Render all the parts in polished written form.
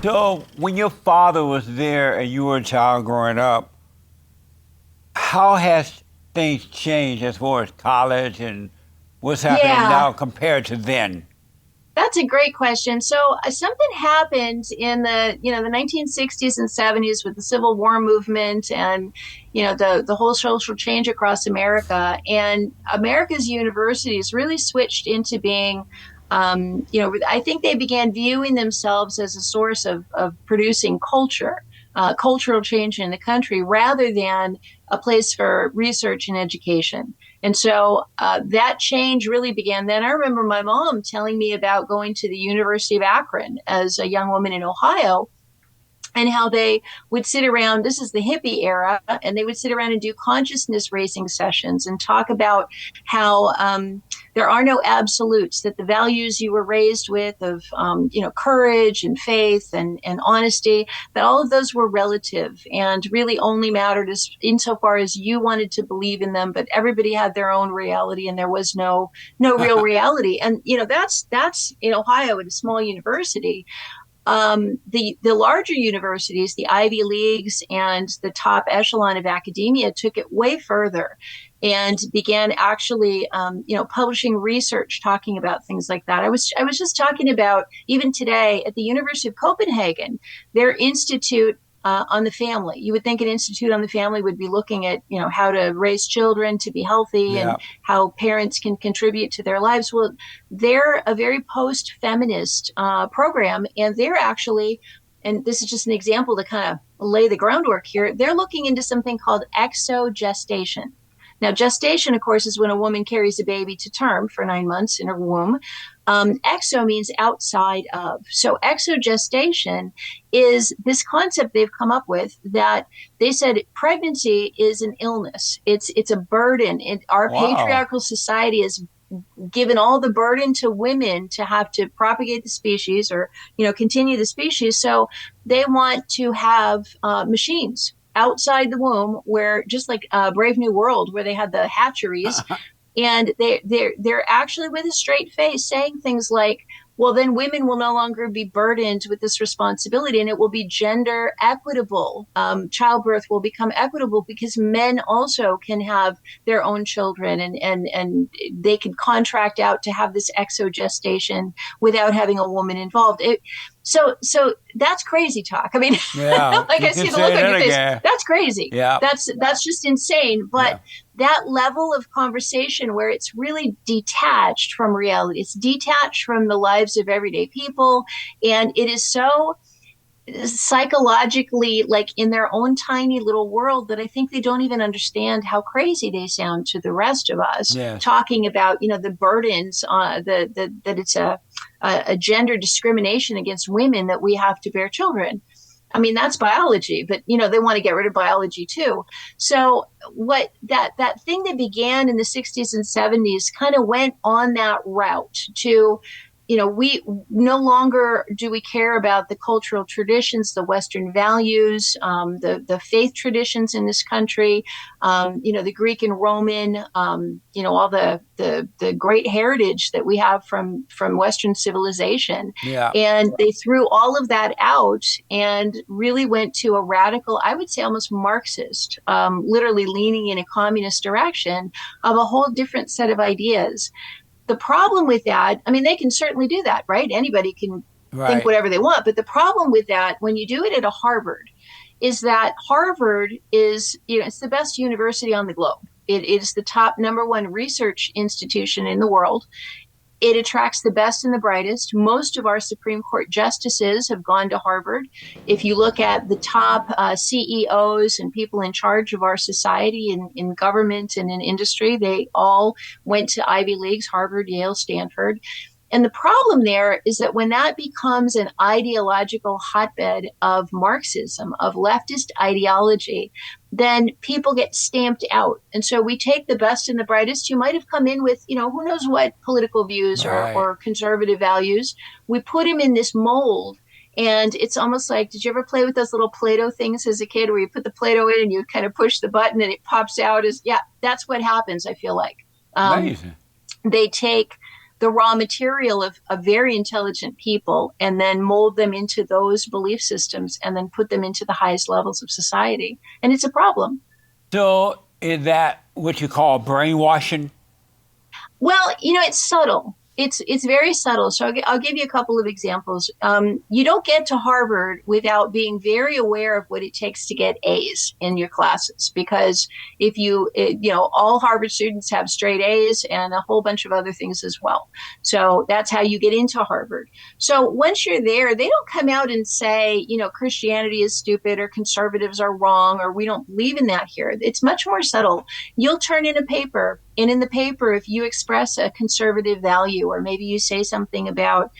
So when your father was there and you were a child growing up, how has things changed as far as college and what's happening Yeah, now compared to then? that's a great question. So something happened in the 1960s and 70s with the Civil War movement and the whole social change across America, and America's universities really switched into being I think they began viewing themselves as a source of producing culture, cultural change in the country rather than a place for research and education. And so that change really began then. I remember my mom telling me about going to the University of Akron as a young woman in Ohio and how they would sit around. This is the hippie era, and they would sit around and do consciousness raising sessions and talk about how there are no absolutes, that the values you were raised with of courage and faith and honesty, that all of those were relative and really only mattered as insofar as you wanted to believe in them, but everybody had their own reality and there was no real reality. And that's in Ohio at a small university. The larger universities, the Ivy Leagues and the top echelon of academia, took it way further and began actually, publishing research talking about things like that. I was just talking about even today at the University of Copenhagen, their institute on the family. You would think an institute on the family would be looking at, how to raise children to be healthy and Yeah. how parents can contribute to their lives. Well, they're a very post-feminist program, and they're actually, and this is just an example to kind of lay the groundwork here, they're looking into something called exogestation. Now, gestation, of course, is when a woman carries a baby to term for 9 months in her womb. Exo means outside of. So, exogestation is this concept they've come up with that they said pregnancy is an illness. It's a burden. Our Wow. patriarchal society has given all the burden to women to have to propagate the species or continue the species. So they want to have machines outside the womb, where just like Brave New World, where they had the hatcheries, and they're actually with a straight face saying things like, well, then women will no longer be burdened with this responsibility and it will be gender equitable. Childbirth will become equitable because men also can have their own children, and they can contract out to have this exogestation without having a woman involved. So that's crazy talk. I mean, Yeah. like You I can see the look say on that your face. again. That's crazy. Yeah. That's just insane. But Yeah. that level of conversation where it's really detached from reality, it's detached from the lives of everyday people, and it is so psychologically like in their own tiny little world that I think they don't even understand how crazy they sound to the rest of us, Yes. talking about the burdens, that it's a gender discrimination against women that we have to bear children. I mean, that's biology, but they want to get rid of biology too. So what that thing that began in the 60s and 70s kind of went on that route to, we no longer do we care about the cultural traditions, the Western values, the faith traditions in this country, the Greek and Roman, all the great heritage that we have from Western civilization. Yeah. And they threw all of that out and really went to a radical, I would say almost Marxist, literally leaning in a communist direction of a whole different set of ideas. The problem with that, I mean, they can certainly do that, right? Anybody can think Right. whatever they want. But the problem with that, when you do it at a Harvard, is that Harvard is, it's the best university on the globe. It is the top number one research institution in the world. It attracts the best and the brightest. Most of our Supreme Court justices have gone to Harvard. If you look at the top CEOs and people in charge of our society in government and in industry, they all went to Ivy Leagues, Harvard, Yale, Stanford. And the problem there is that when that becomes an ideological hotbed of Marxism, of leftist ideology, then people get stamped out. And so we take the best and the brightest who might have come in with, who knows what political views Right. or conservative values. We put them in this mold. And it's almost like, did you ever play with those little Play-Doh things as a kid where you put the Play-Doh in and you kind of push the button and it pops out? Yeah, that's what happens, I feel like. Um, Amazing. they take the raw material of very intelligent people and then mold them into those belief systems and then put them into the highest levels of society. And it's a problem. So is that what you call brainwashing? Well, it's subtle. It's very subtle. So I'll give you a couple of examples. You don't get to Harvard without being very aware of what it takes to get A's in your classes, because if all Harvard students have straight A's and a whole bunch of other things as well. So that's how you get into Harvard. So once you're there, they don't come out and say, Christianity is stupid or conservatives are wrong or we don't believe in that here. It's much more subtle. You'll turn in a paper, and in the paper, if you express a conservative value, or maybe you say something about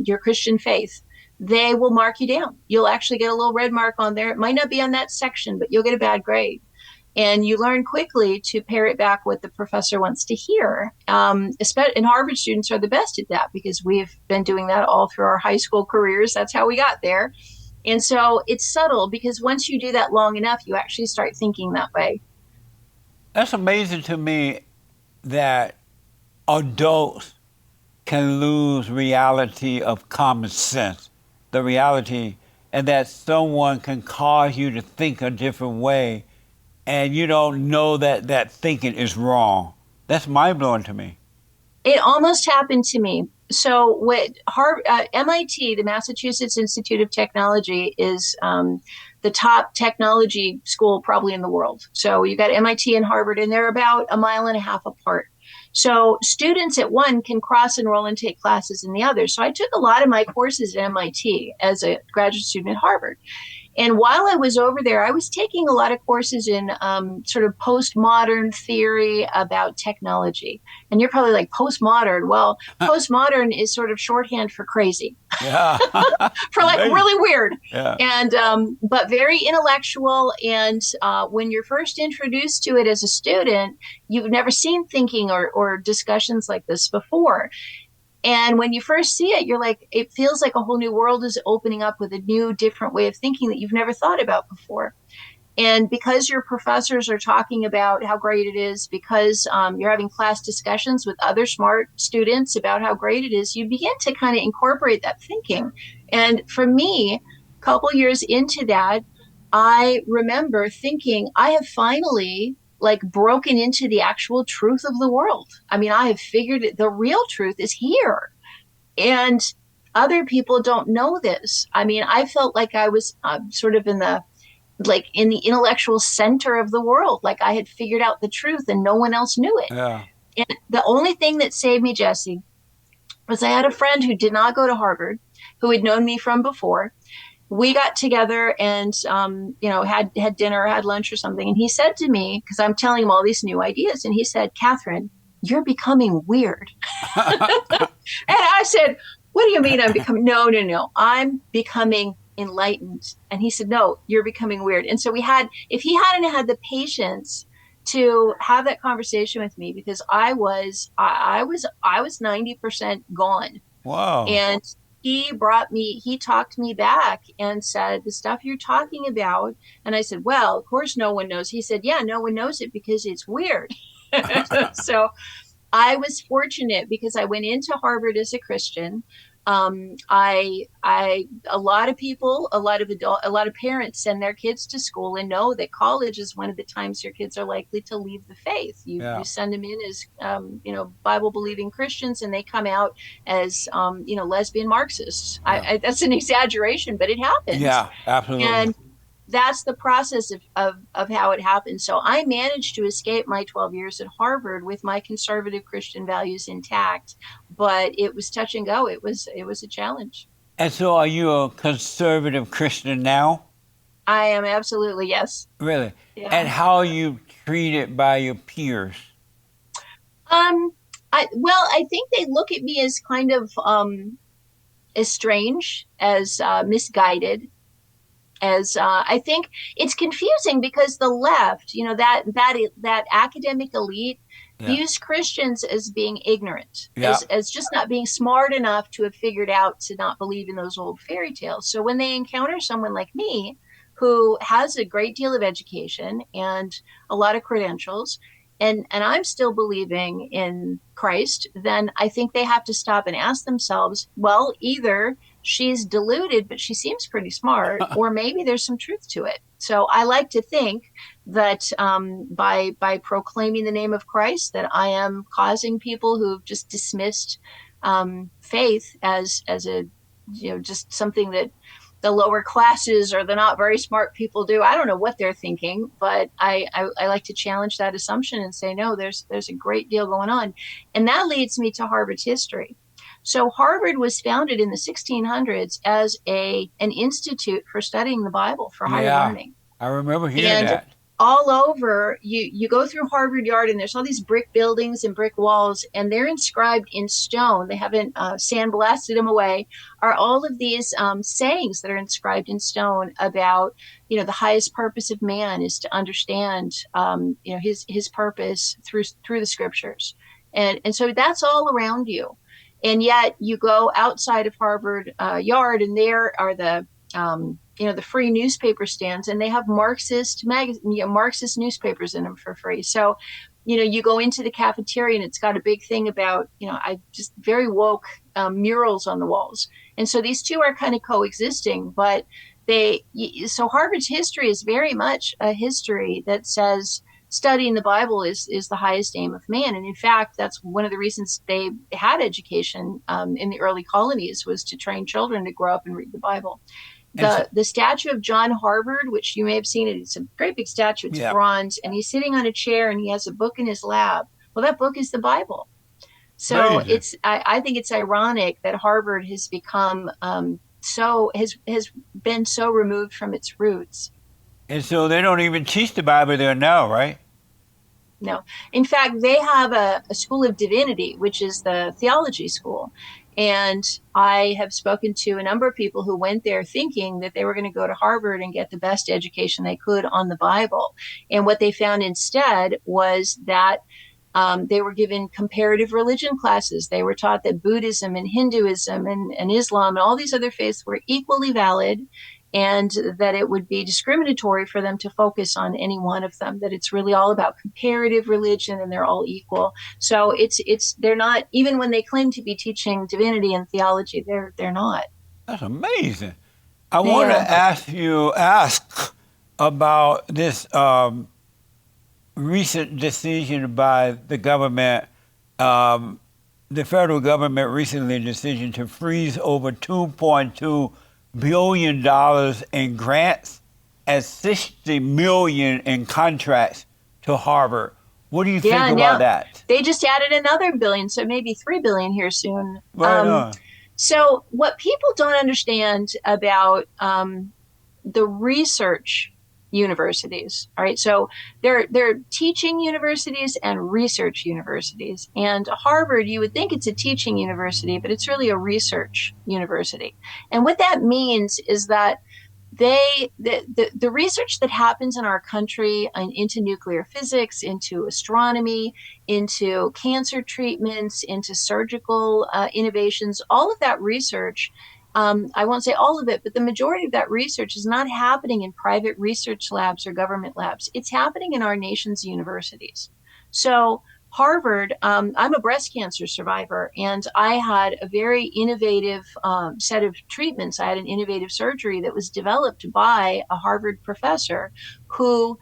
your Christian faith, they will mark you down. You'll actually get a little red mark on there. It might not be on that section, but you'll get a bad grade. And you learn quickly to parrot back what the professor wants to hear. And Harvard students are the best at that because we've been doing that all through our high school careers. That's how we got there. And so it's subtle because once you do that long enough, you actually start thinking that way. That's amazing to me that adults can lose reality of common sense, the reality, and that someone can cause you to think a different way, and you don't know that that thinking is wrong. That's mind-blowing to me. It almost happened to me. So what MIT, the Massachusetts Institute of Technology, is the top technology school probably in the world. So you got MIT and Harvard, and they're about a mile and a half apart. So students at one can cross enroll and take classes in the other. So I took a lot of my courses at MIT as a graduate student at Harvard. And while I was over there, I was taking a lot of courses in sort of postmodern theory about technology. And you're probably like, postmodern? Well, postmodern is sort of shorthand for crazy. Yeah. For like really weird. Yeah. And but very intellectual. And when you're first introduced to it as a student, you've never seen thinking or discussions like this before. And when you first see it, you're like, it feels like a whole new world is opening up with a new, different way of thinking that you've never thought about before. And because your professors are talking about how great it is, because you're having class discussions with other smart students about how great it is, you begin to kind of incorporate that thinking. And for me, a couple years into that, I remember thinking, I have finally broken into the actual truth of the world. I mean, I have figured it, the real truth is here. And other people don't know this. I mean, I felt like I was sort of in the intellectual center of the world. Like I had figured out the truth and no one else knew it. Yeah. And the only thing that saved me, Jesse, was I had a friend who did not go to Harvard, who had known me from before. We got together and, had dinner, had lunch or something. And he said to me, because I'm telling him all these new ideas, and he said, Katherine, you're becoming weird. And I said, what do you mean I'm becoming? No. I'm becoming enlightened. And he said, no, you're becoming weird. And so if he hadn't had the patience to have that conversation with me, because I was 90% gone. Wow. And he talked me back and said, the stuff you're talking about. And I said, well, of course no one knows. He said, yeah, no one knows it because it's weird. So I was fortunate because I went into Harvard as a Christian. A lot of parents send their kids to school and know that college is one of the times your kids are likely to leave the faith. You send them in as, Bible believing Christians, and they come out as, lesbian Marxists. Yeah. That's an exaggeration, but it happens. Yeah, absolutely. And that's the process of how it happens. So I managed to escape my 12 years at Harvard with my conservative Christian values intact, but it was touch and go. It was a challenge. And so are you a conservative Christian now? I am, absolutely, yes. Really? Yeah. And how are you treated by your peers? I think they look at me as kind of as strange, as misguided. As I think it's confusing because the left, that academic elite views Christians as being ignorant, as just not being smart enough to have figured out to not believe in those old fairy tales. So when they encounter someone like me, who has a great deal of education and a lot of credentials, and I'm still believing in Christ, then I think they have to stop and ask themselves, well, either she's deluded, but she seems pretty smart, or maybe there's some truth to it. So I like to think that by proclaiming the name of Christ, that I am causing people who've just dismissed faith as a just something that the lower classes or the not very smart people do. I don't know what they're thinking, but I like to challenge that assumption and say, no, there's a great deal going on. And that leads me to Harvard's history. So Harvard was founded in the 1600s as an institute for studying the Bible for higher Yeah, learning. I remember hearing And that. all over, you go through Harvard Yard, and there's all these brick buildings and brick walls, and they're inscribed in stone. They haven't sandblasted them away. Are all of these sayings that are inscribed in stone about, the highest purpose of man is to understand, his purpose through the scriptures, and so that's all around you. And yet you go outside of Harvard Yard, and there are the free newspaper stands, and they have Marxist newspapers in them for free. So, you go into the cafeteria, and it's got a big thing about, I just very woke murals on the walls. And so these two are kind of coexisting, but so Harvard's history is very much a history that says studying the Bible is the highest aim of man. And in fact, that's one of the reasons they had education in the early colonies, was to train children to grow up and read the Bible. And so, The statue of John Harvard, which you may have seen, it's a great big statue. It's yeah, bronze, and he's sitting on a chair, and he has a book in his lap. Well, that book is the Bible. So amazing. I think it's ironic that Harvard has become has been so removed from its roots. And so they don't even teach the Bible there now, right? No. In fact, they have a school of divinity, which is the theology school. And I have spoken to a number of people who went there thinking that they were going to go to Harvard and get the best education they could on the Bible. And what they found instead was that they were given comparative religion classes. They were taught that Buddhism and Hinduism and Islam and all these other faiths were equally valid, and that it would be discriminatory for them to focus on any one of them, that it's really all about comparative religion and they're all equal. So they're not, even when they claim to be teaching divinity and theology, they're not. That's amazing. I want to Yeah. ask about this recent decision by the government. The federal government recently decision to freeze over $2.2 billion in grants and 60 million in contracts to Harvard. What do you think Yeah, about now that? they just added another billion, so maybe 3 billion here soon. Right on. So what people don't understand about the research universities, all right? So they're teaching universities and research universities. And Harvard, you would think it's a teaching university, but it's really a research university. And what that means is that the research that happens in our country into nuclear physics, into astronomy, into cancer treatments, into surgical innovations, all of that research, I won't say all of it, but the majority of that research is not happening in private research labs or government labs. It's happening in our nation's universities. So Harvard, I'm a breast cancer survivor, and I had a very innovative set of treatments. I had an innovative surgery that was developed by a Harvard professor who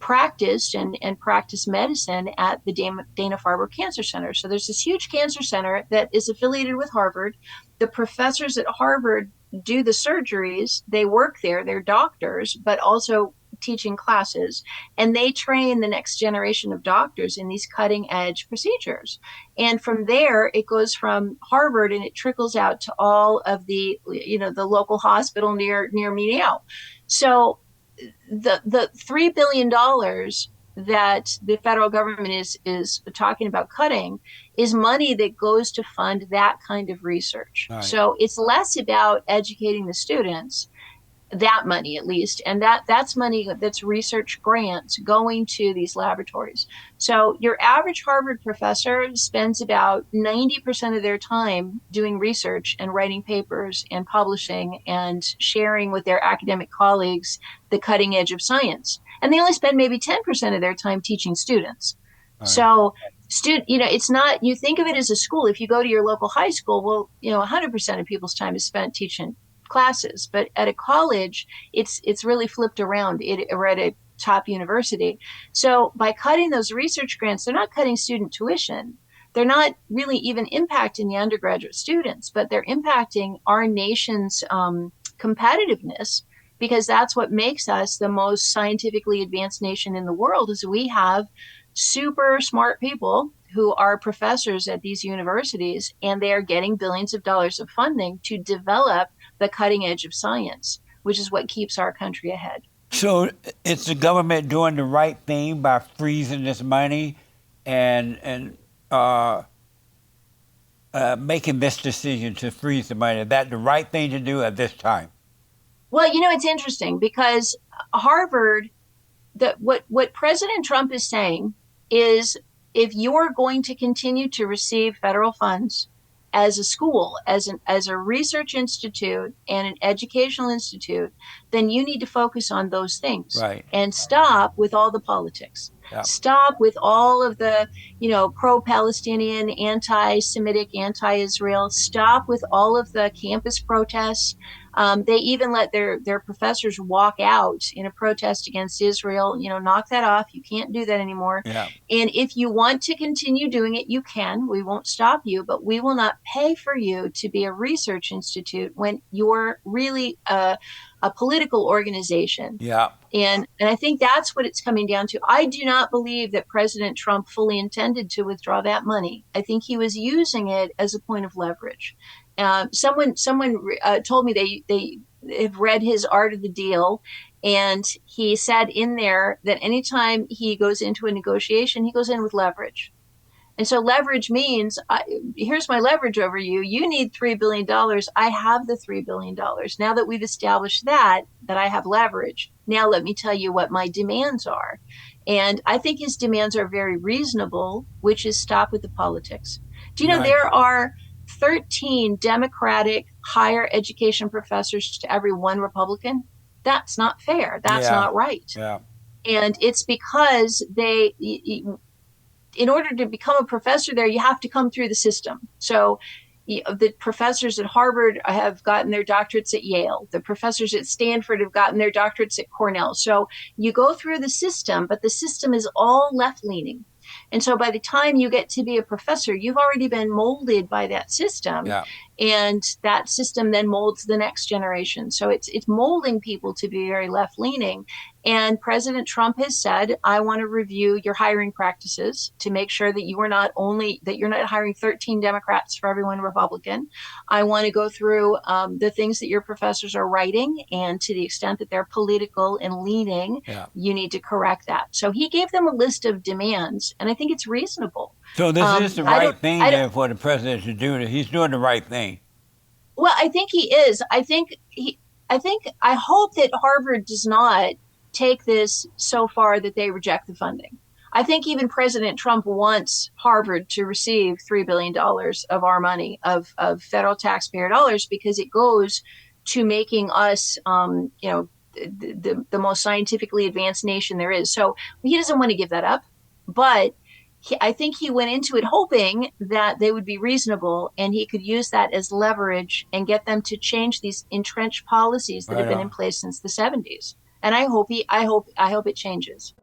practiced and practiced medicine at the Dana-Farber Cancer Center. So there's this huge cancer center that is affiliated with Harvard. The professors at Harvard do the surgeries. They work there. They're doctors, but also teaching classes, and they train the next generation of doctors in these cutting edge procedures. And from there, it goes from Harvard and it trickles out to all of the local hospital near me now. So the $3 billion that the federal government is talking about cutting is money that goes to fund that kind of research. Right. So it's less about educating the students, that money at least, and that's money that's research grants going to these laboratories. So your average Harvard professor spends about 90% of their time doing research and writing papers and publishing and sharing with their academic colleagues the cutting edge of science, and they only spend maybe 10% of their time teaching students. Right. So it's not, you think of it as a school. If you go to your local high school, well, 100% of people's time is spent teaching classes. But at a college, it's really flipped around. Or at a top university. So by cutting those research grants, they're not cutting student tuition. They're not really even impacting the undergraduate students, but they're impacting our nation's competitiveness, because that's what makes us the most scientifically advanced nation in the world. Is we have super smart people who are professors at these universities, and they are getting billions of dollars of funding to develop the cutting edge of science, which is what keeps our country ahead. So is the government doing the right thing by freezing this money and uh, making this decision to freeze the money? Is that the right thing to do at this time? Well, it's interesting because Harvard, what President Trump is saying is, if you're going to continue to receive federal funds as a school, as a research institute and an educational institute, then you need to focus on those things Right. and stop with all the politics. Yeah. Stop with all of the, pro-Palestinian, anti-Semitic, anti-Israel. Stop with all of the campus protests. They even let their professors walk out in a protest against Israel. Knock that off. You can't do that anymore. Yeah. And if you want to continue doing it, you can. We won't stop you, but we will not pay for you to be a research institute when you're really a political organization. Yeah. And I think that's what it's coming down to. I do not believe that President Trump fully intended to withdraw that money. I think he was using it as a point of leverage. Someone told me they have read his Art of the Deal, and he said in there that anytime he goes into a negotiation, he goes in with leverage. And so leverage means, here's my leverage over you. You need $3 billion. I have the $3 billion. Now that we've established that I have leverage, now let me tell you what my demands are. And I think his demands are very reasonable, which is stop with the politics. Do you know Right. there are 13 Democratic higher education professors to every one Republican? That's not fair. That's Yeah. not right. Yeah. And it's because in order to become a professor there, you have to come through the system. So the professors at Harvard have gotten their doctorates at Yale. The professors at Stanford have gotten their doctorates at Cornell. So you go through the system, but the system is all left leaning. And so by the time you get to be a professor, you've already been molded by that system. Yeah. And that system then molds the next generation. So it's molding people to be very left leaning. And President Trump has said, I want to review your hiring practices to make sure that you're not hiring 13 Democrats for every one Republican. I want to go through the things that your professors are writing, and to the extent that they're political and leaning, Yeah. you need to correct that. So he gave them a list of demands, and I think it's reasonable. So this is the I right don't, thing I don't, then for the president to do. He's doing the right thing. well, I think he is. I hope that Harvard does not take this so far that they reject the funding. I think even President Trump wants Harvard to receive $3 billion of our money, of federal taxpayer dollars, because it goes to making us, the most scientifically advanced nation there is. So he doesn't want to give that up, but I think he went into it hoping that they would be reasonable, and he could use that as leverage and get them to change these entrenched policies that Right have been in on. place since the 70s. And I hope it changes.